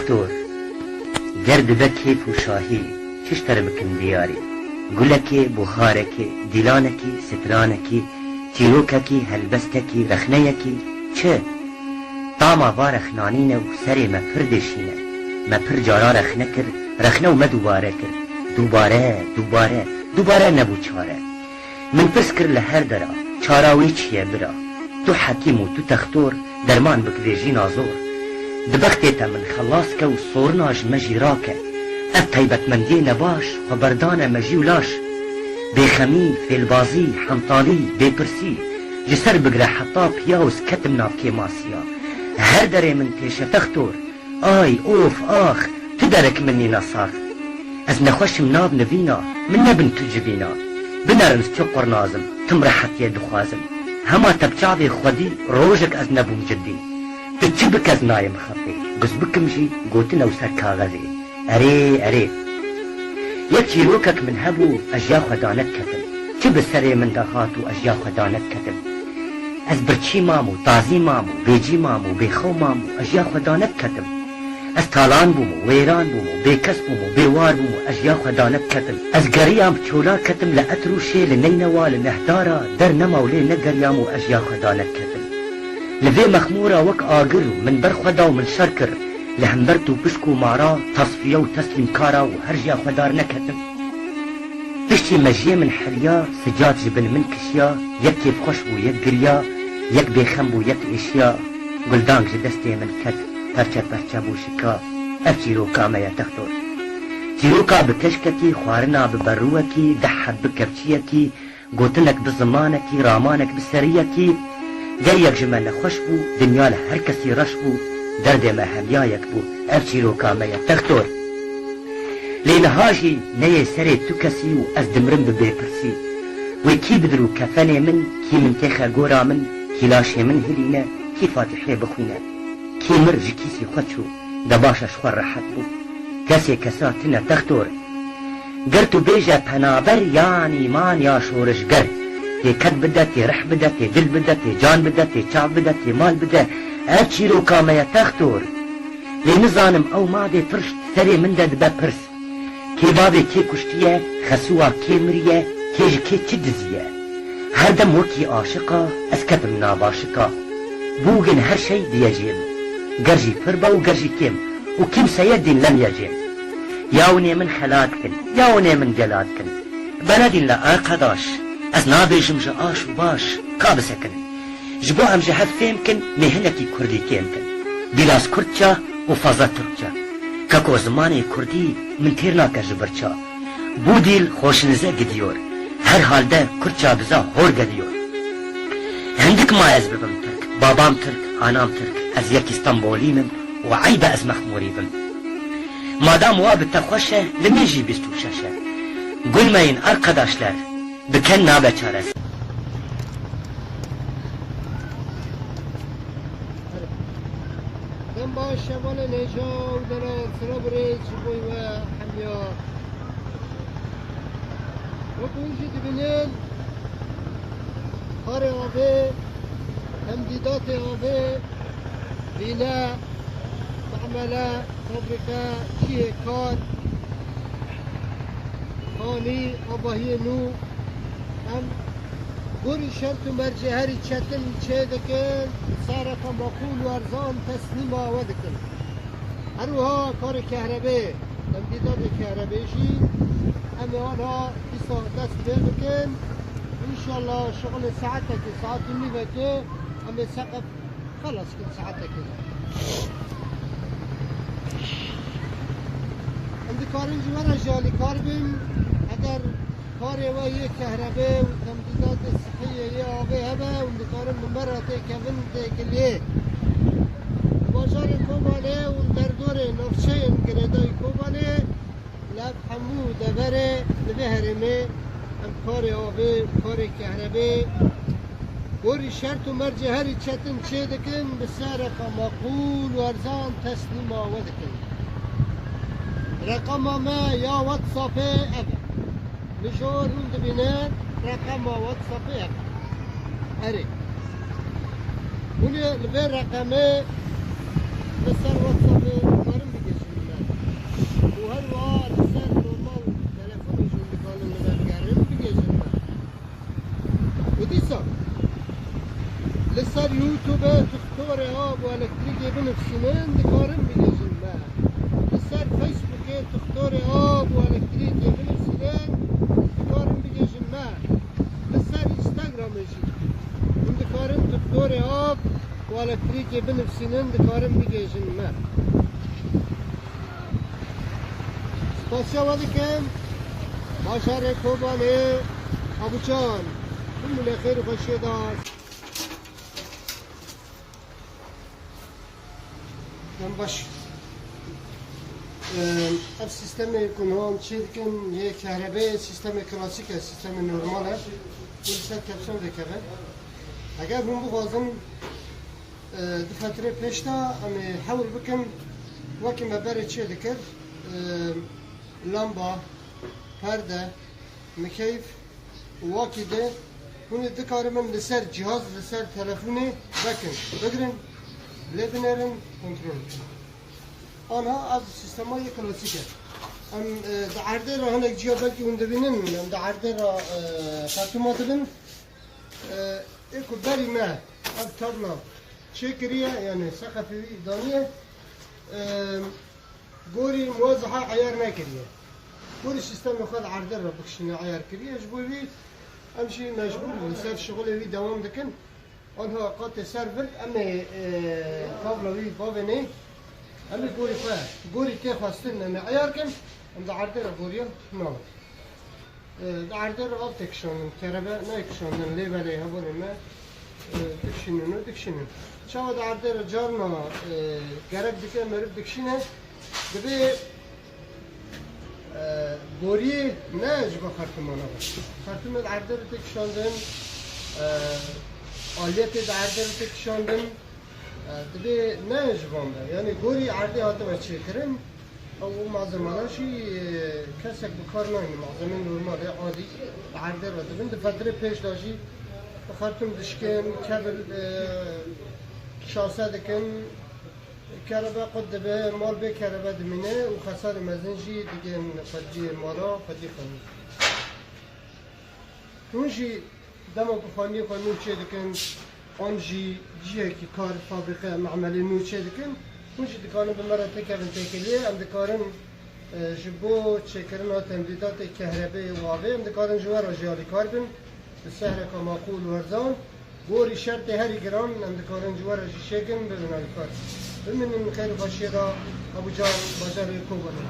تختور گرد به کیف و شاهی چشتر بکن دیاری گلکی بخارکی دیلانکی سترانکی تیروککی هلبستکی رخنیکی چه؟ طاما و رخنانینه و سری ما پردشینه ما پر جارا رخنه کر رخنه و ما دوباره کر دوباره نبو چاره من پس کر لهر درا چاراوی چیه برا تو حکیم و تو تختور درمان بکویجی نازور دبختیتا من خلاص که و صورناش مجی راکه اب طیبت مندی نباش و بردان مجی ولاش بخمی فیلبازی حمطالی بپرسی جسر بگره حتا پیاوز کتم ناف که ماسیا هر دره من تیشه تختور آی اوف آخ تو درک منی نصاخ از نخوشم ناب نوینا من نبن تو جبینا بنرمز تو قرنازم تم راحتی دخوازم هما تبچاوی خودی روژک از نبوم جدی تو چی بک از نایم خفی گز بکم جی گوتن او سر کاغذی اره یک چیروکک من هبو اجیا خدانت کتم چی بسره من دهاتو اجیا خدانت کتم از برچی مامو تازی مامو بیجی مامو بیخو مامو اجیا خدانت کتم از تالان بومو ویران بومو بیکس بومو بیوار بومو اجیا خدانت کتم از گریام چولا کتم لأتروشی لنینوا لنهدارا در نمولی نگریامو اجیا خدانت کتم لذي مخمورة وك آقر من برخدا ومن شركر لهمبرت وبشكو مارا تصفية وتسلم كارا وهرجا خدار نكتم بشتي مجيه من حليا سجاد جبن من كشيا يك كيف خشبو يك قريا يك بيخمبو يك اشياء قلدانك جدستي من كت برچا بو شكا افتيروكا ما يتختور تيروكا بكشكتي خوارنا ببروكي دحب بكبتيكي قوتنك بزمانكي رامانك بسريكي گریک جمال خوش بو دنیا له هر کسی رش بو درد ما همیایک بو اف چیروکا ما تختور لینهاجی نیه سری تو کسی و از دمرم بپرسی و کی بدرو کفنه من کی منتخه گورا من کی لاشه من هلینه کی فاتحه بخونه کی مرج کیسی خودشو دباشش خور راحت بو کسی کساتنا تختور گرتو بیجه پنابر یعنی مان یا شورش گر تی کد بده تی رح بده تی دل بده تی جان بده تی چاو بده تی مال بده اب چیروکا ما تختور لی نزانم او ماده پرشت سری من داد بپرس کی بابی کی کشتیه خسوا کی مریه کیج کی چی دزیه هر دم وکی عاشقا از کتم ناباشقا بوگن هر شی دیجیم گرجی فربا و گرجی کم و کم سیدین لم یجیم یاونی من خلات کن یاونی من جلات کن بندین لآقداش از نابیجم جا آش و باش کابسکن جبو هم جهد فهم کن مهنکی کردی کم کن بیلاس کردچا و فضا ترکچا ککو زمانی کردی من تیر ناکر جبرچا بودیل خوشنزه گدیور هر حال ده کردچا بزا هور گدیور هندک ما از ببم ترک بابام ترک آنام ترک از یک استنبولی من و عیب از مخموری بم مادام وابت خوشه لمیجی بستو ششه گلمین arkadaşlar بکن نابه چارس دم باش شمال نیجا و دران سرا برید شبوی و حمیا و کنجی دبینین خار آبه تمدیدات آبه بینه معمله فابریکه چیه کار خانی آباهی نو هم گوری شرط و مرجع هری چتن چه دکن سارتا مقول و ارزان تسلیم آوه دکن هروها کار کهربه تمدیدات کهربهشی همه آنها بیسا دست بکن انشالله شغل ساعتك ساعت النبته همه سقف خلاص كل ساعتك عندي کارنج ورا جالي كاربن اگر کار و یک کهربه و تمدیدات صحیه یا آبه هبه و اندکارم ممرته کفن دیگلیه بازار کوبانه و در دور نفشه گردای کوبانه لب همو دبره لبه هرمه هم کار آبه کار کهربه گوری شرط و مرجع هری چتن چه دکن بسر مقبول و ارزان تسلیم آوه دکن رقم ما یا واتساپ اب نشور روند بینه رقم واتساپ اب اره اونی لبه رقمه بسر واتساپ کارم بگیش بنفسینن دکارن بگیجن ما لسر فیسبوک تختار آب و الکتریکی بنفسینن دکارن بگیجن ما لسر اینستاگرامشی من دکارن تختار آب و الکتریکی بنفسینن دکارن بگیجن ما سپاسیا ودکم باشار کوبانه ابوچان كل خير وخير دار باش اف سیستم کنون چیکن یه کهرباء سیستم کلاسیک سیستم نرماله این سر کپسول دکه اگر هم بخوازم دفتر پیشتا اما حاول بکن وقتی مبره چه دکر لامبا پرده مکیف وقتی ده هونی دکار من لسر جهاز لسر تلفنی بگرن لبنرن کنترل آنها از سیستمای کلاسیکه ام دعرده را هنگ جیا بلکی هون دبینن ام دعرده را خرطومات بین ایکو بری ما اب تابلا چه کریه یعنی سقفی دانیه گوری موازحه عیار نکریه گوری سیستم خود عرده را بکشینه عیار کریه جبوری امشي مجبور نسال شغل وي دوام دكن انها قد سيرفر اما قبل وي بابني اما قولي كيف خاصين انا عياركم ام دعردر غوريا نو دعردر اوبتكشن كهرباء نايكشن اللي بالي هبون ما دكشنن شاو دعردر جارنا جرب دكه مرب دكشنه دبي بوری نه جبا خرطومانا باش خرطوم دعرده رو تکشاندن آلیت دعرده رو تکشاندن دبی نه جبان ده یعنی گوری عرده هاته بچه کرن او معظماناشی کسک بکار ناینی معظمین نورمال عادی دعرده رو دبین دفتر پیش داشی خرطوم دشکن کبل شاسه دکن كهرباء قد به مال به كهرباء دمينه وخسارة مزنجي دقين قدي مالا قدي خاني تونجي دما بخاني قانون چه دكن آنجي جيه كي كار فابريقة معملي نو چه دكن تونجي دكانو بمرة تكرن تكليه ام دكارن جبو چكرن تمديدات كهرباء وابه ام دكارن جوار جيالي كاربن السهرة كماقول ورزان بوري شرط هري جرام ام دكارن جوار جيشيكن ببناي كار بمن خير بشيرة أبو جان بازار كوباني